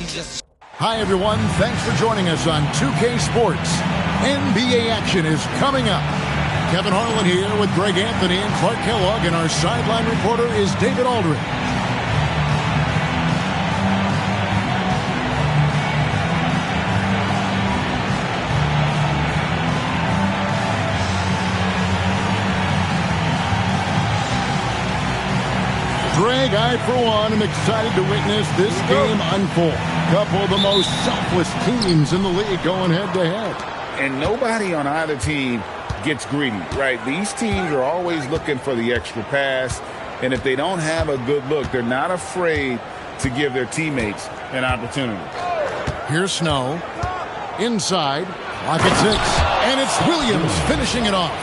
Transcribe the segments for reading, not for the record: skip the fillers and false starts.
Hi, everyone. Thanks for joining us on 2K Sports. NBA action is coming up. Kevin Harlan here with Greg Anthony and Clark Kellogg, and our sideline reporter is David Aldridge. Greg, I, for one, am excited to witness this game unfold. Couple of the most selfless teams in the league going head-to-head. And nobody on either team gets greedy, right? These teams are always looking for the extra pass, and if they don't have a good look, they're not afraid to give their teammates an opportunity. Here's Snow. Inside. Clock at 6. And it's Williams finishing it off.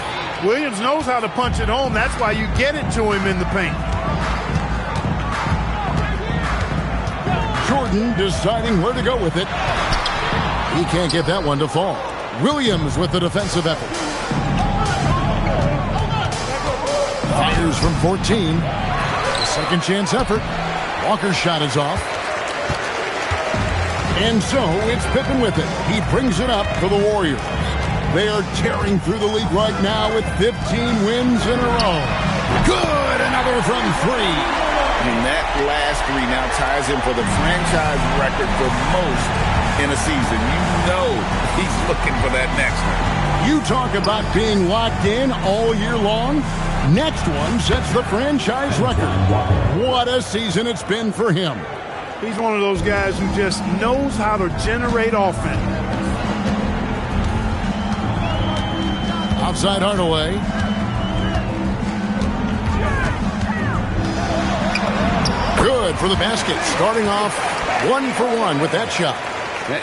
Williams knows how to punch it home. That's why you get it to him in the paint. Jordan deciding where to go with it. He can't get that one to fall. Williams with the defensive effort. Fires from 14. A second chance effort. Walker's shot is off. And so it's Pippen with it. He brings it up for the Warriors. They are tearing through the league right now with 15 wins in a row. Good! Another from 3. And that last 3 now ties him for the franchise record for most in a season. You know he's looking for that next one. You talk about being locked in all year long. Next one sets the franchise record. What a season it's been for him. He's one of those guys who just knows how to generate offense. Outside Hardaway. Good for the basket. Starting off 1 for 1 with that shot.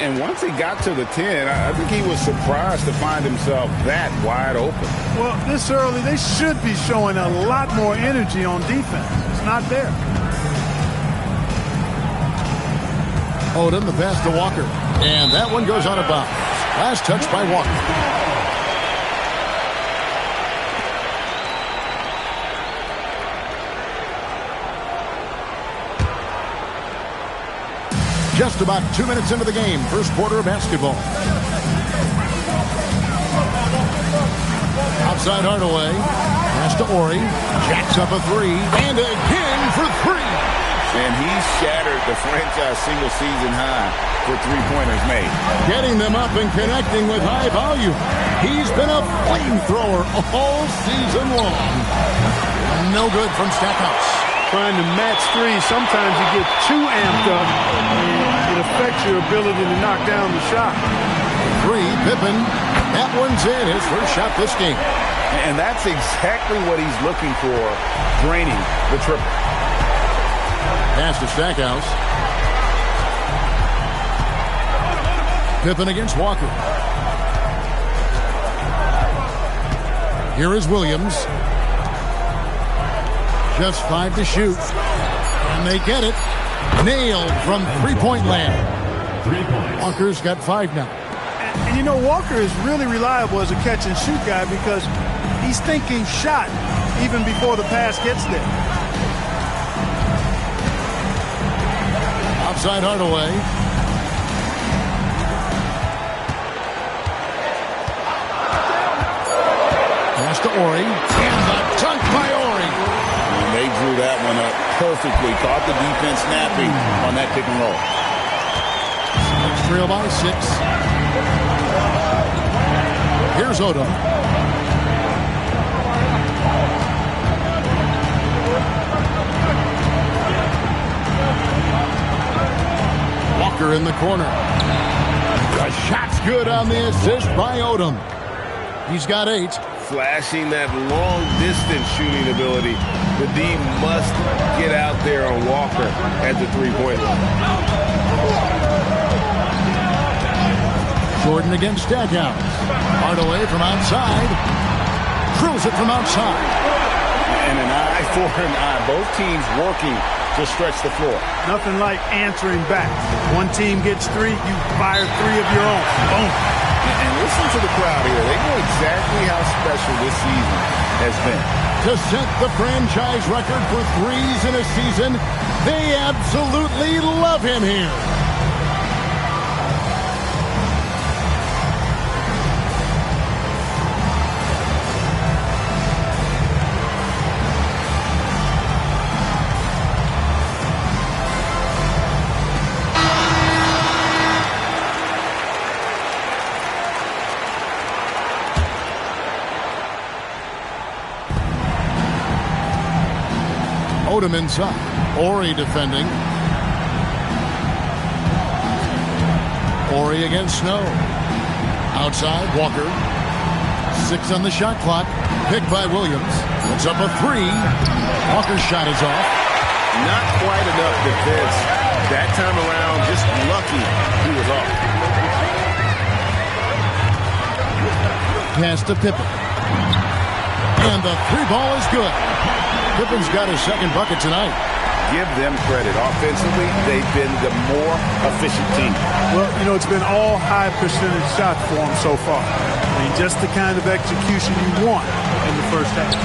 And once he got to the 10, I think he was surprised to find himself that wide open. Well, this early, they should be showing a lot more energy on defense. It's not there. Odom, the pass to Walker. And that one goes out of bounds. Last touch by Walker. Just about 2 minutes into the game, first quarter of basketball. Outside Hardaway. Pass to Ori. Jacks up a 3. And again for 3. And he shattered the franchise single-season high for three-pointers made. Getting them up and connecting with high volume. He's been a flamethrower all season long. No good from Stackhouse. Trying to match 3, sometimes you get too amped up and it affects your ability to knock down the shot. 3, Pippen. That one's in, his first shot this game. And that's exactly what he's looking for, draining the triple. Pass to Stackhouse. Pippen against Walker. Here is Williams. Just 5 to shoot. And they get it. Nailed from three-point land. Walker's got 5 now. And you know, Walker is really reliable as a catch-and-shoot guy because he's thinking shot even before the pass gets there. Outside Hardaway. Pass to Ori. And the dunk by Ori. They drew that one up perfectly. Caught the defense snapping on that pick and roll. Trail by 6. Here's Odom. Walker in the corner. The shot's good on the assist by Odom. He's got 8. Flashing that long-distance shooting ability. The D must get out there on Walker at the three-point line. Jordan against Stackhouse. Hardaway from outside. Drills it from outside. And an eye for an eye. Both teams working to stretch the floor. Nothing like answering back. One team gets 3, you fire 3 of your own. Boom. And listen to the crowd here. They know exactly how special this season has been. To set the franchise record for threes in a season, they absolutely love him here. Odom inside. Ori defending. Ori against Snow. Outside, Walker. 6 on the shot clock. Picked by Williams. Puts up a 3. Walker's shot is off. Not quite enough defense that time around. Just lucky he was off. Pass to Pippen. And the 3 ball is good. Pippen's got his second bucket tonight. Give them credit. Offensively, they've been the more efficient team. Well, you know, it's been all high percentage shots for them so far. I mean, just the kind of execution you want in the first half.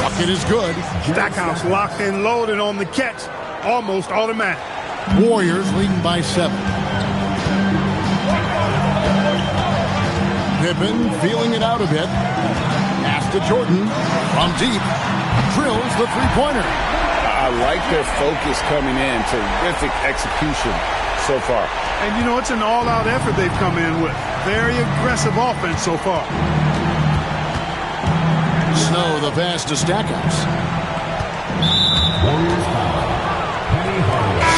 Bucket is good. Stackhouse locked and loaded on the catch. Almost automatic. Warriors leading by 7. Pippen feeling it out a bit. Pass to Jordan from deep. Drills the three-pointer. I like their focus coming in. Terrific execution so far. And, you know, it's an all-out effort they've come in with. Very aggressive offense so far. Snow, the pass to Stackhouse.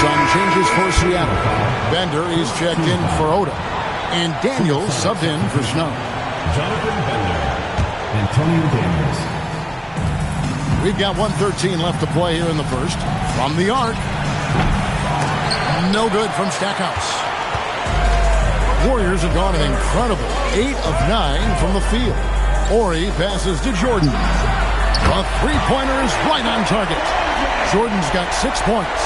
Sun changes for Seattle. Bender is checked in for Odom. And Daniels subbed in for Snow. Jonathan Bender. Antonio Daniels. We've got 1:13 left to play here in the first. From the arc. No good from Stackhouse. Warriors have gone an incredible 8 of 9 from the field. Ori passes to Jordan. The three-pointer is right on target. Jordan's got 6 points.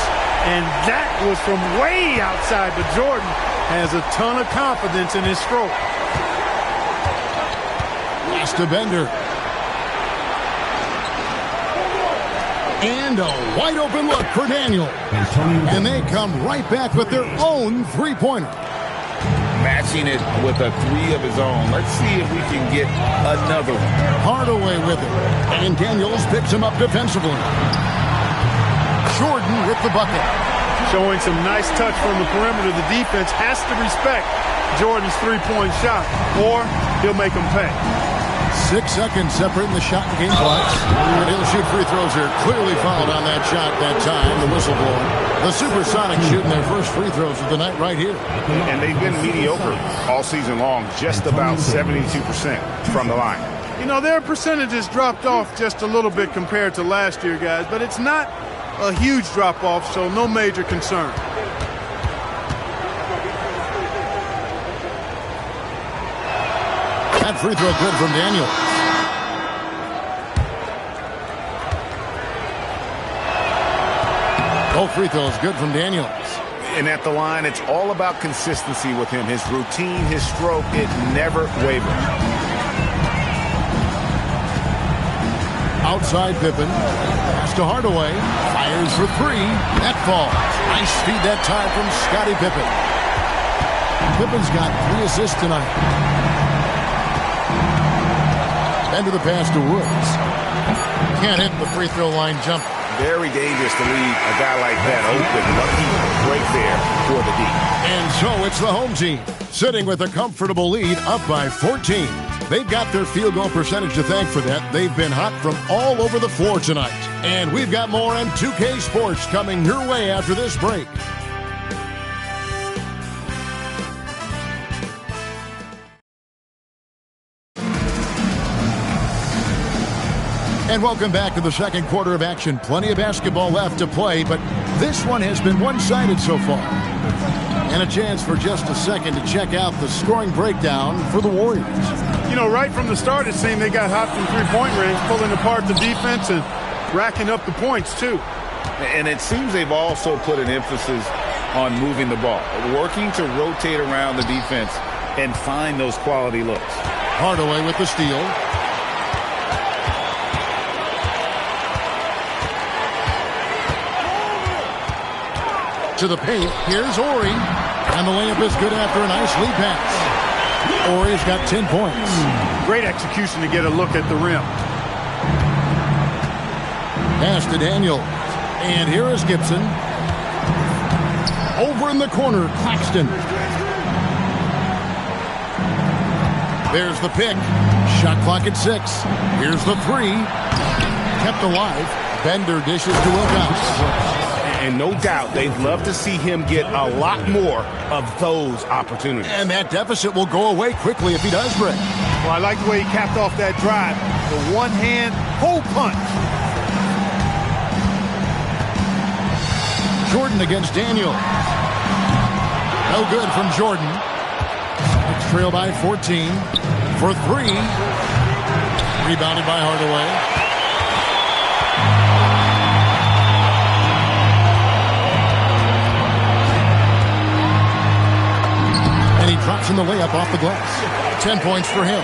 And that was from way outside, but Jordan has a ton of confidence in his stroke. Pass to Bender. And a wide open look for Daniel. And they come right back with their own three-pointer. Matching it with a 3 of his own. Let's see if we can get another one. Hardaway with it. And Daniels picks him up defensively. Jordan with the bucket. Showing some nice touch from the perimeter. The defense has to respect Jordan's three-point shot, or he'll make them pay. 6 seconds separating the shot and game clocks. And he'll shoot free throws here. Clearly fouled on that shot that time. The whistle blowing. The Supersonics shooting their first free throws of the night right here. And they've been mediocre all season long. Just about 72% from the line. You know, their percentages dropped off just a little bit compared to last year, guys. But it's not a huge drop-off, so no major concern. That free throw good from Daniels. Both free throws good from Daniels. And at the line, it's all about consistency with him. His routine, his stroke, it never wavers. Outside Pippen. Pass to Hardaway. Fires for 3. That falls. Nice feed that time from Scottie Pippen. Pippen's got 3 assists tonight. Into the pass to Woods. Can't hit the free throw line jump. Very dangerous to leave a guy like that open. Lucky break there for the D. And so it's the home team sitting with a comfortable lead up by 14. They've got their field goal percentage to thank for that. They've been hot from all over the floor tonight. And we've got more on 2K Sports coming your way after this break. And welcome back to the second quarter of action. Plenty of basketball left to play, but this one has been one-sided so far. And a chance for just a second to check out the scoring breakdown for the Warriors. You know, right from the start, it seemed they got hot from three-point range, pulling apart the defense and racking up the points, too. And it seems they've also put an emphasis on moving the ball, working to rotate around the defense and find those quality looks. Hardaway with the steal. To the paint. Here's Ori. And the layup is good after a nice lead pass. Ori's got 10 points. Great execution to get a look at the rim. Pass to Daniel. And here is Gibson. Over in the corner, Claxton. There's the pick. Shot clock at 6. Here's the 3. Kept alive. Bender dishes to Wilcox. And no doubt they'd love to see him get a lot more of those opportunities. And that deficit will go away quickly if he does break. Well, I like the way he capped off that drive. The one-hand pull punch. Jordan against Daniel. No good from Jordan. It's trailed by 14 for 3. Rebounded by Hardaway. And he drops in the layup off the glass. 10 points for him.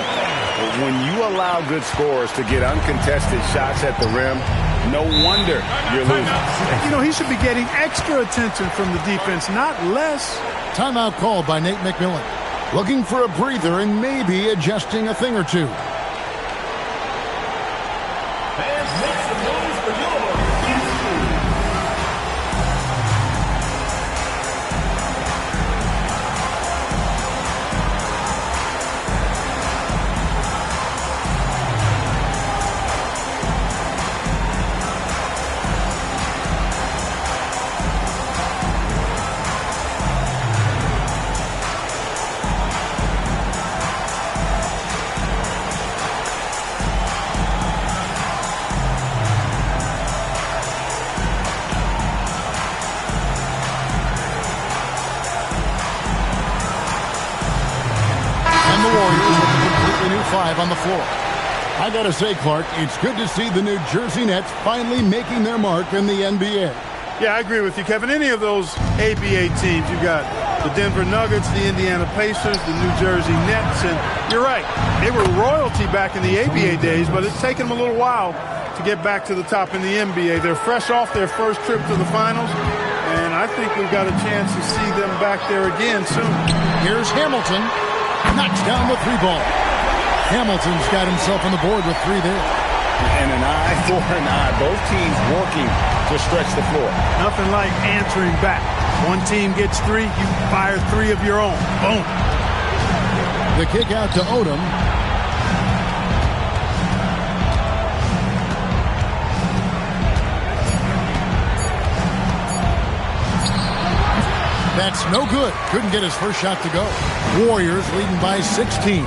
When you allow good scorers to get uncontested shots at the rim, no wonder you're losing. You know, he should be getting extra attention from the defense, not less. Timeout called by Nate McMillan. Looking for a breather and maybe adjusting a thing or two. On the floor. I gotta say, Clark, it's good to see the New Jersey Nets finally making their mark in the NBA. Yeah, I agree with you, Kevin. Any of those ABA teams, you got the Denver Nuggets, the Indiana Pacers, the New Jersey Nets, and you're right, they were royalty back in the ABA days, but it's taken them a little while to get back to the top in the NBA. They're fresh off their first trip to the finals, and I think we've got a chance to see them back there again soon. Here's Hamilton, knocks down the 3-ball. Hamilton's got himself on the board with 3 there. And an eye for an eye. Both teams working to stretch the floor. Nothing like answering back. One team gets 3, you fire 3 of your own. Boom. The kick out to Odom. That's no good. Couldn't get his first shot to go. Warriors leading by 16.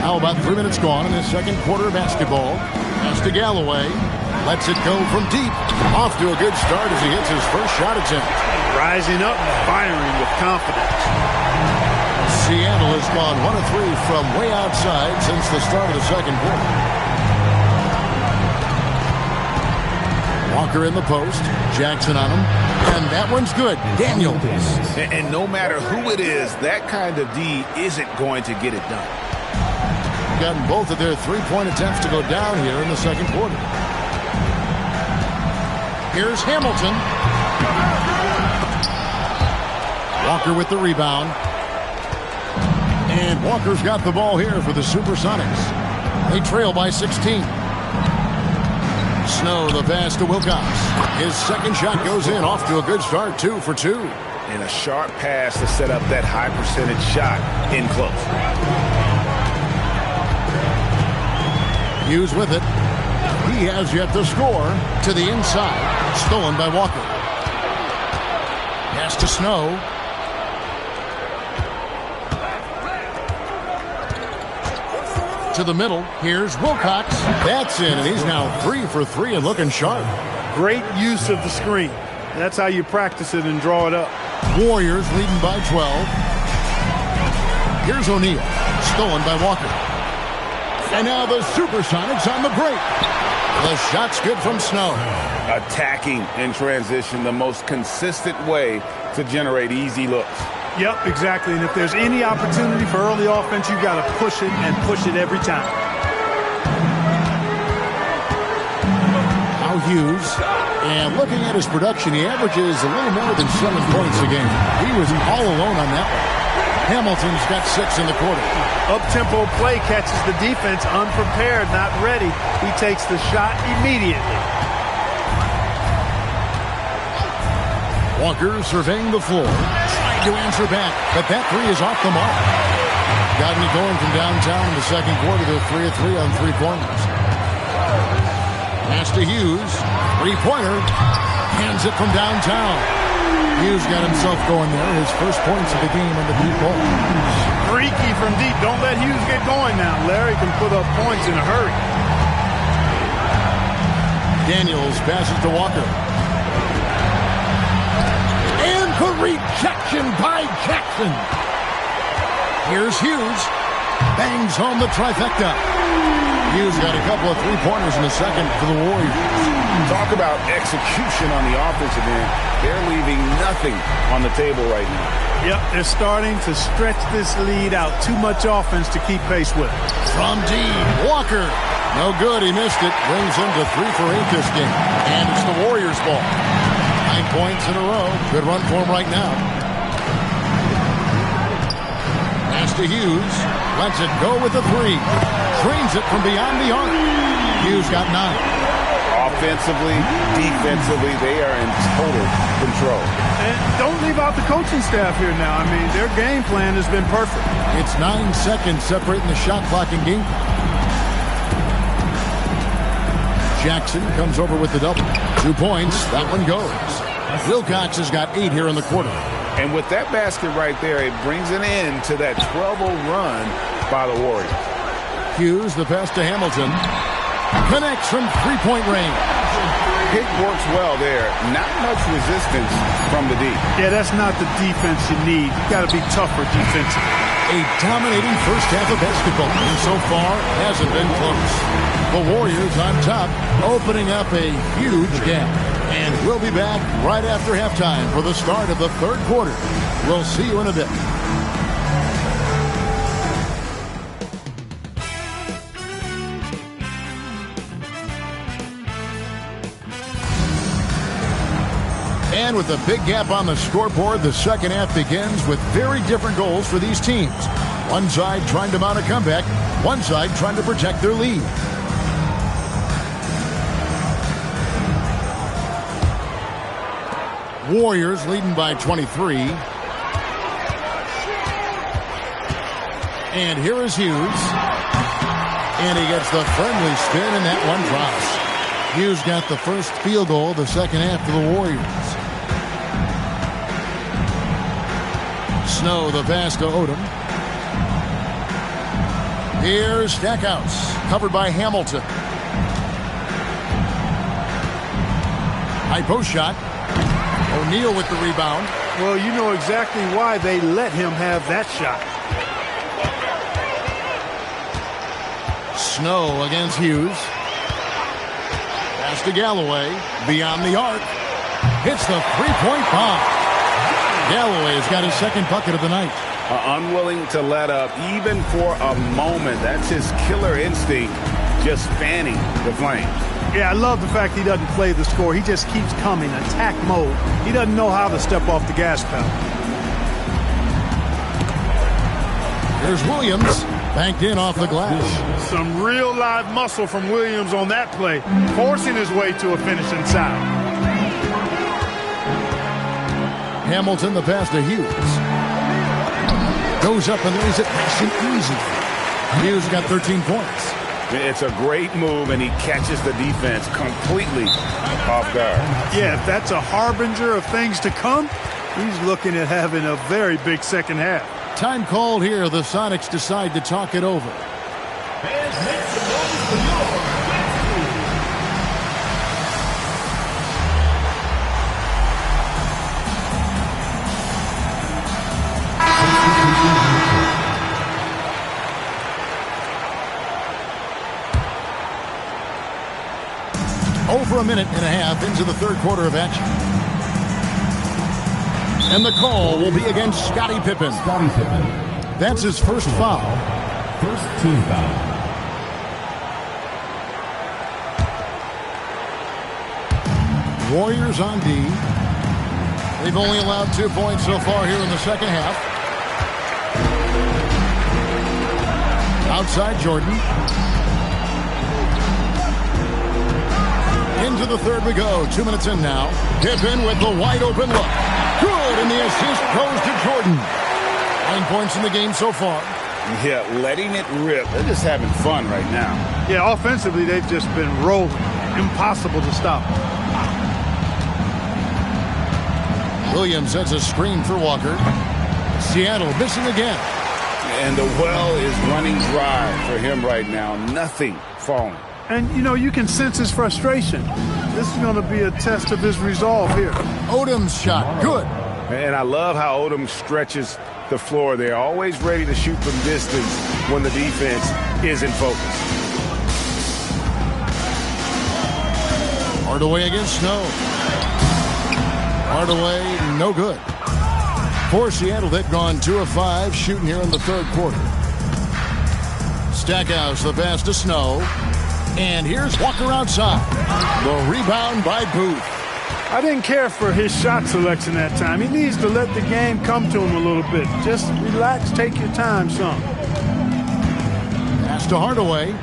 Now about 3 minutes gone in the second quarter of basketball. Pass to Galloway. Lets it go from deep. Off to a good start as he hits his first shot attempt. Rising up, firing with confidence. Seattle has gone 1 of 3 from way outside since the start of the second quarter. Walker in the post. Jackson on him. And that one's good. Daniel. And no matter who it is, that kind of D isn't going to get it done. Gotten both of their 3-point attempts to go down here in the second quarter. Here's Hamilton. Walker with the rebound. And Walker's got the ball here for the Supersonics. They trail by 16. Snow, the pass to Wilcox. His second shot goes in, off to a good start, 2 for 2. And a sharp pass to set up that high percentage shot in close. Hughes with it. He has yet to score. To the inside. Stolen by Walker. Pass to Snow. To the middle. Here's Wilcox. That's in, and he's now 3 for 3 and looking sharp. Great use of the screen. That's how you practice it and draw it up. Warriors leading by 12. Here's O'Neal. Stolen by Walker. And now the Supersonics on the break. The shot's good from Snow. Attacking in transition, the most consistent way to generate easy looks. Yep, exactly. And if there's any opportunity for early offense, you've got to push it and push it every time. Now Hughes. And looking at his production, he averages a little more than 7 points a game. He was all alone on that one. Hamilton's got 6 in the quarter. Up-tempo play catches the defense unprepared, not ready. He takes the shot immediately. Walker surveying the floor, trying to answer back, but that 3 is off the mark. Gotten it going from downtown in the second quarter. They're 3 of 3 on three-pointers. Pass to Hughes. Three-pointer. Hands it from downtown. Hughes got himself going there. His first points of the game on the deep ball. Freaky from deep. Don't let Hughes get going now. Larry can put up points in a hurry. Daniels passes to Walker. And the rejection by Jackson. Here's Hughes. Bangs home the trifecta. Hughes got a couple of three-pointers in the second for the Warriors. Talk about execution on the offensive end. They're leaving nothing on the table right now. Yep, they're starting to stretch this lead out. Too much offense to keep pace with. From deep, Walker. No good, he missed it. Brings him to 3 for 8 this game. And it's the Warriors' ball. 9 points in a row. Good run for him right now. Pass to Hughes. Lets it go with the 3. Drains it from beyond the arc. Hughes got 9. Offensively, defensively, they are in total control. And don't leave out the coaching staff here now. I mean, their game plan has been perfect. It's 9 seconds separating the shot clock and game. Jackson comes over with the double. 2 points. That one goes. Wilcox has got 8 here in the quarter. And with that basket right there, it brings an end to that 12-0 run by the Warriors. Hughes, the pass to Hamilton. Connects from three-point range. Pick works well there. Not much resistance from the D. Yeah, that's not the defense you need. You got to be tougher defensively. A dominating first half of basketball, and so far hasn't been close. The Warriors on top, opening up a huge gap. And we'll be back right after halftime for the start of the third quarter. We'll see you in a bit. And with a big gap on the scoreboard, the second half begins with very different goals for these teams. One side trying to mount a comeback, one side trying to protect their lead. Warriors leading by 23. And here is Hughes. And he gets the friendly spin, and that one drops. Hughes got the first field goal of the second half for the Warriors. Snow, the pass to Odom. Here's Stackhouse, covered by Hamilton. High post shot. O'Neal with the rebound. Well, you know exactly why they let him have that shot. Snow against Hughes. Pass to Galloway. Beyond the arc. Hits the three-point bomb. Galloway has got his second bucket of the night. Unwilling to let up even for a moment. That's his killer instinct, just fanning the flames. Yeah, I love the fact he doesn't play the score. He just keeps coming, attack mode. He doesn't know how to step off the gas pedal. There's Williams, banked in off the glass. Some real live muscle from Williams on that play, forcing his way to a finishing side. Hamilton, the pass to Hughes. Goes up and lays it nice and easy. Hughes got 13 points. It's a great move, and he catches the defense completely off guard. Yeah, if that's a harbinger of things to come, he's looking at having a very big second half. Time called here. The Sonics decide to talk it over. Over a minute and a half into the third quarter of action. And the call will be against Scottie Pippen. Scottie Pippen. That's his first foul. First team foul. Warriors on D. They've only allowed 2 points so far here in the second half. Outside Jordan. Into the third we go. 2 minutes in now. Pippen with the wide open look. Good, and the assist goes to Jordan. 9 points in the game so far. Yeah, letting it rip. They're just having fun right now. Yeah, offensively, they've just been rolling. Impossible to stop. Williams sets a screen for Walker. Seattle missing again. And the well is running dry for him right now. Nothing falling. And, you know, you can sense his frustration. This is going to be a test of his resolve here. Odom's shot, good. And I love how Odom stretches the floor. They're always ready to shoot from distance when the defense is in focus. Hardaway against Snow. Hardaway, no good. For Seattle, they've gone 2 of 5 shooting here in the third quarter. Stackhouse, the pass to Snow. And here's Walker outside. The rebound by Booth. I didn't care for his shot selection that time. He needs to let the game come to him a little bit. Just relax, take your time, son. Pass to Hardaway.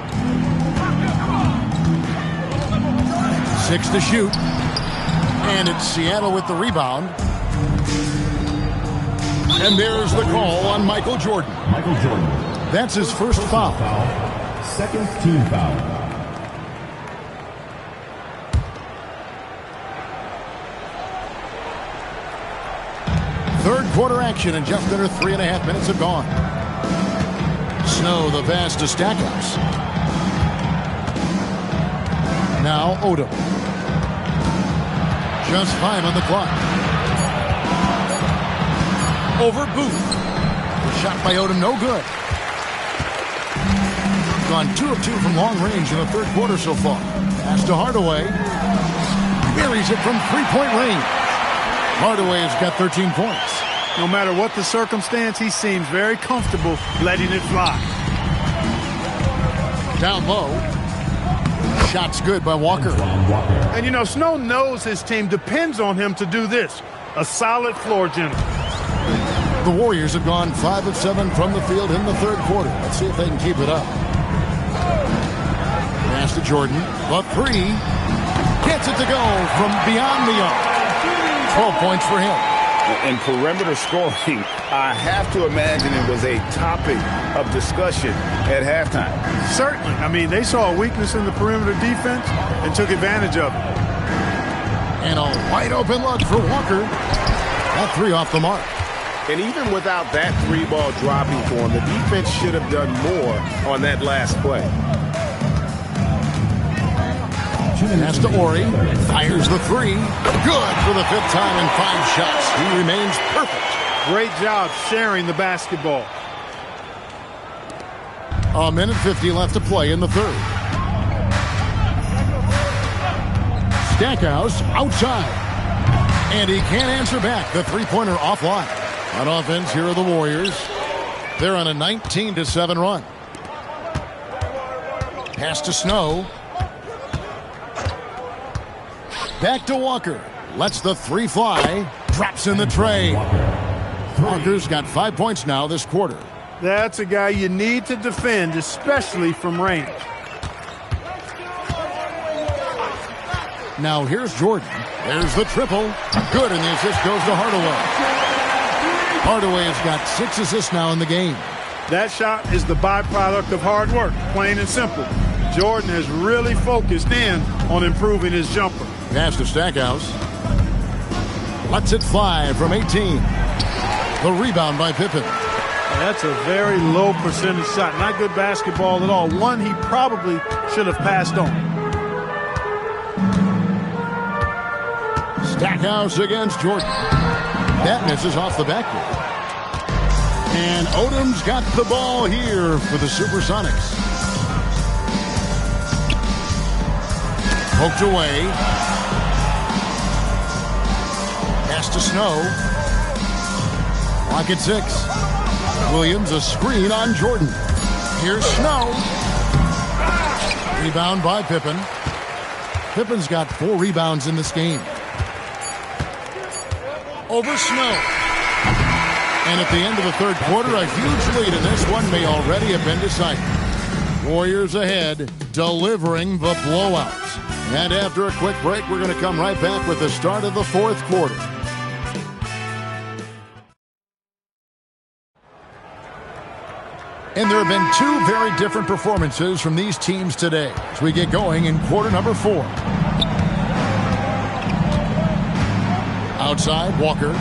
6 to shoot. And it's Seattle with the rebound. And there's the call on Michael Jordan. Michael Jordan. That's his first foul. Second team foul. Third quarter action, and just under 3.5 minutes have gone. Snow, the pass to Stackhouse. Now Odom. Just 5 on the clock. Over Booth. The shot by Odom, no good. Gone 2 of 2 from long range in the third quarter so far. Pass to Hardaway. Buries it from three-point range. Hardaway has got 13 points. No matter what the circumstance, he seems very comfortable letting it fly. Down low. Shot's good by Walker. And, you know, Snow knows his team depends on him to do this. A solid floor general. The Warriors have gone 5 of 7 from the field in the third quarter. Let's see if they can keep it up. Pass to Jordan. The 3. Gets it to go from beyond the arc. 12 points for him. In perimeter scoring, I have to imagine it was a topic of discussion at halftime. Certainly. I mean, they saw a weakness in the perimeter defense and took advantage of it. And a wide open look for Walker. That 3 off the mark. And even without that 3-ball dropping for him, the defense should have done more on that last play. Pass to Ori. Fires the 3. Good for the 5th time in 5 shots. He remains perfect. Great job sharing the basketball. A minute 50 left to play in the third. Stackhouse outside. And he can't answer back. The three-pointer offline. On offense, here are the Warriors. They're on a 19-7 run. Pass to Snow. Back to Walker. Lets the 3 fly. Drops in the tray. Walker's got 5 points now this quarter. That's a guy you need to defend, especially from range. Now here's Jordan. There's the triple. Good, and the assist goes to Hardaway. Hardaway has got 6 assists now in the game. That shot is the byproduct of hard work, plain and simple. Jordan has really focused in on improving his jumper. Pass to Stackhouse. Lets it fly from 18. The rebound by Pippen. That's a very low percentage shot. Not good basketball at all. One he probably should have passed on. Stackhouse against Jordan. That misses off the backboard. And Odom's got the ball here for the Supersonics. Poked away. Pass to Snow. Clock at 6. Williams, a screen on Jordan. Here's Snow. Rebound by Pippen. Pippen's got 4 rebounds in this game. Over Snow. And at the end of the third quarter, a huge lead, and this one may already have been decided. Warriors ahead, delivering the blowout. And after a quick break, we're going to come right back with the start of the fourth quarter. And there have been two very different performances from these teams today as we get going in quarter number 4. Outside, Walker.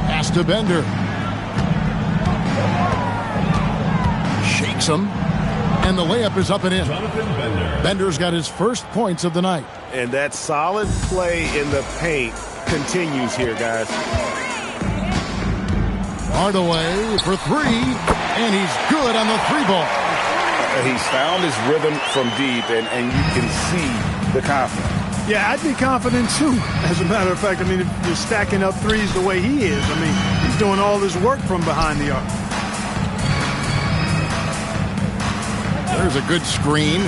Pass to Bender. Shakes him. And the layup is up and in. Bender's got his first points of the night. And that solid play in the paint continues here, guys. Hardaway for 3, and he's good on the 3-ball. He's found his rhythm from deep, and you can see the confidence. Yeah, I'd be confident too. As a matter of fact, I mean, if you're stacking up threes the way he is, I mean, he's doing all this work from behind the arc. There's a good screen.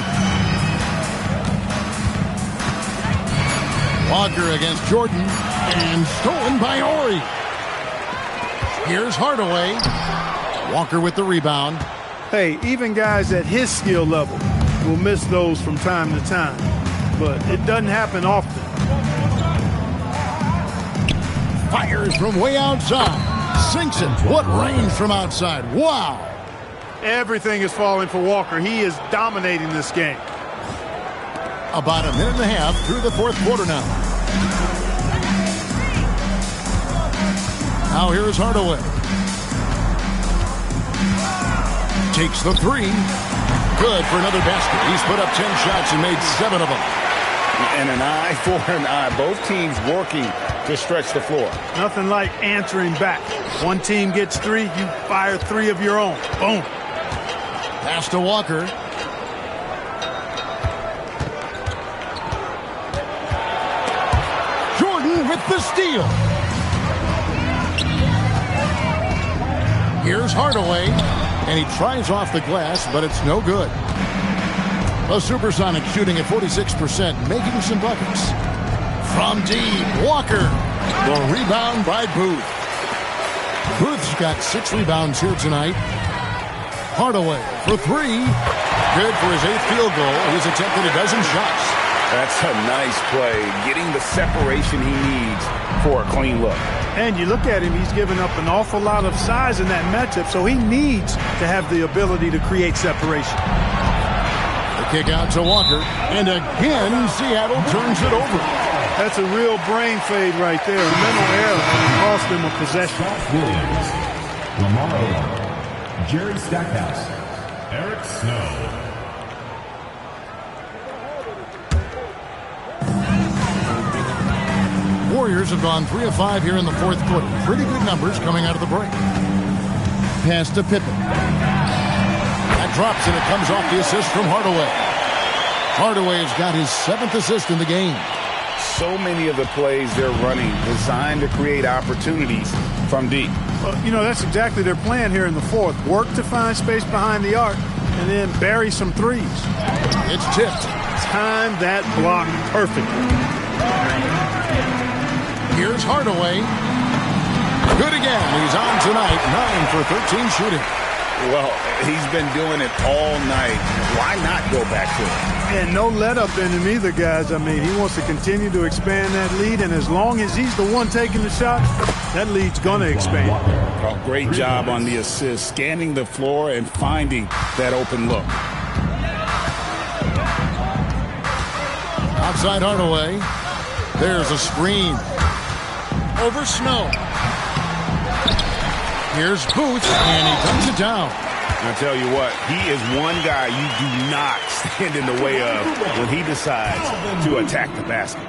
Walker against Jordan, and stolen by Ori. Here's Hardaway. Walker with the rebound. Hey, even guys at his skill level will miss those from time to time, but it doesn't happen often. Fires from way outside. Sinks it. What range from outside. Wow. Everything is falling for Walker. He is dominating this game. About a minute and a half through the fourth quarter now. Now here's Hardaway. Takes the 3. Good for another basket. He's put up 10 shots and made 7 of them. And an eye for an eye. Both teams working to stretch the floor. Nothing like answering back. One team gets 3, you fire 3 of your own. Boom. Pass to Walker. Jordan with the steal. Here's Hardaway, and he tries off the glass, but it's no good. The Supersonic shooting at 46%, making some buckets. From deep, Walker. The rebound by Booth. Booth's got 6 rebounds here tonight. Hardaway for 3. Good for his 8th field goal. He's attempted a dozen shots. That's a nice play, getting the separation he needs for a clean look. And you look at him, he's given up an awful lot of size in that matchup, so he needs to have the ability to create separation. The kick out to Walker, and again, Seattle turns it over. That's a real brain fade right there. A mental error cost him a possession. Williams, Lamar Odom, Jerry Stackhouse, Eric Snow. Warriors have gone 3 of 5 here in the fourth quarter. Pretty good numbers coming out of the break. Pass to Pippen. That drops, and it comes off the assist from Hardaway. Hardaway has got his 7th assist in the game. So many of the plays they're running designed to create opportunities from deep. Well, you know, that's exactly their plan here in the fourth. Work to find space behind the arc and then bury some threes. It's tipped. Time that block perfectly. Here's Hardaway. Good again. He's on tonight. 9 for 13 shooting. Well, he's been doing it all night. Why not go back to it? And no let up in him either, guys. I mean, he wants to continue to expand that lead, and as long as he's the one taking the shot, that lead's going to expand. Oh, great job on the assist, scanning the floor and finding that open look. Outside Hardaway. There's a screen. Over Snow. Here's Booth, and he dunks it down. I'll tell you what, he is one guy you do not stand in the way of when he decides to attack the basket.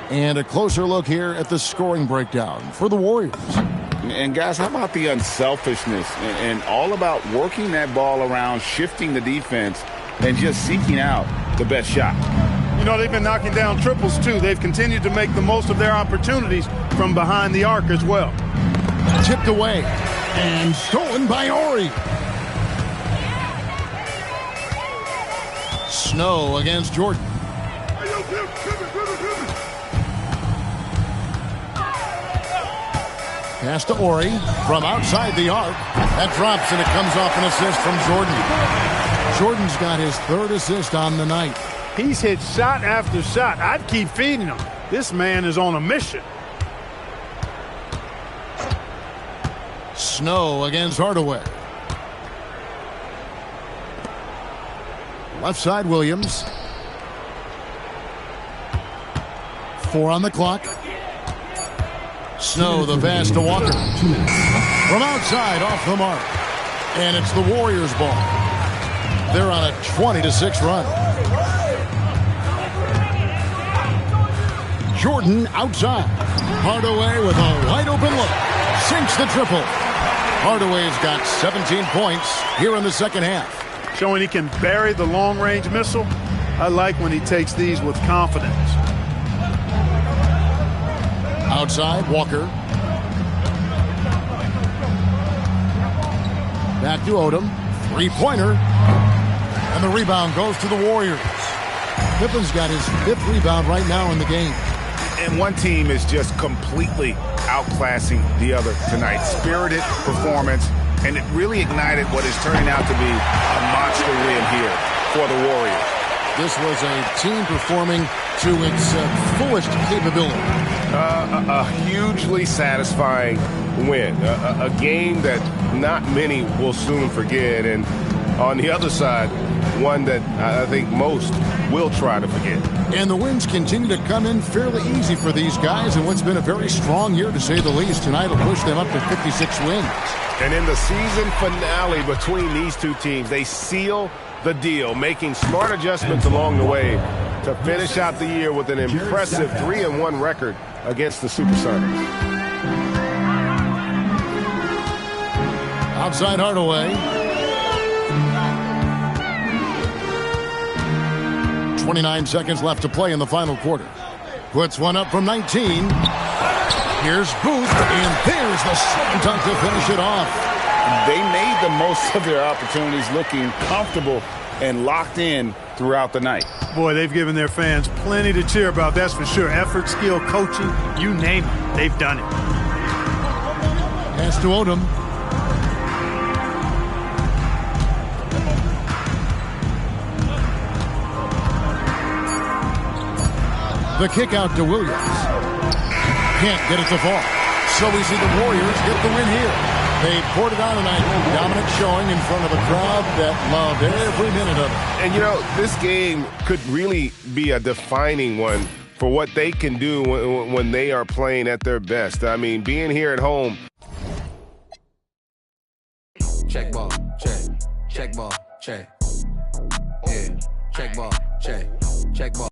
And a closer look here at the scoring breakdown for the Warriors. And guys, how about the unselfishness and all about working that ball around, shifting the defense, and just seeking out the best shot. You know, they've been knocking down triples, too. They've continued to make the most of their opportunities from behind the arc as well. Tipped away and stolen by Ori. Snow against Jordan. Pass to Ori from outside the arc. That drops, and it comes off an assist from Jordan. Jordan's got his 3rd assist on the night. He's hit shot after shot. I'd keep feeding him. This man is on a mission. Snow against Hardaway. Left side, Williams. 4 on the clock. Snow, the pass to Walker. From outside, off the mark. And it's the Warriors' ball. They're on a 20-6 run. Jordan outside. Hardaway with a wide-open look. Sinks the triple. Hardaway's got 17 points here in the second half. Showing he can bury the long-range missile. I like when he takes these with confidence. Outside, Walker. Back to Odom. Three-pointer. And the rebound goes to the Warriors. Pippen's got his 5th rebound right now in the game. And one team is just completely outclassing the other tonight. Spirited performance, and it really ignited what is turning out to be a monster win here for the Warriors. This was a team performing to its fullest capability. A hugely satisfying win. A game that not many will soon forget. And on the other side, one that I think most will try to forget. And the wins continue to come in fairly easy for these guys in what's been a very strong year, to say the least. Tonight will push them up to 56 wins. And in the season finale between these two teams, they seal the deal, making smart adjustments along the way to finish out the year with an impressive 3-1 record against the Supersonics. Outside Hardaway. 29 seconds left to play in the final quarter. Puts one up from 19. Here's Booth, and there's the slam dunk to finish it off. They made the most of their opportunities, looking comfortable and locked in throughout the night. Boy, they've given their fans plenty to cheer about, that's for sure. Effort, skill, coaching, you name it, they've done it. Pass to Odom. The kick out to Williams. Can't get it to fall. So we see the Warriors get the win here. They poured it on tonight. Dominant showing in front of a crowd that loved every minute of it. And, you know, this game could really be a defining one for what they can do when they are playing at their best. I mean, being here at home. Check ball, check. Check ball, check. Yeah, check ball, check. Check ball.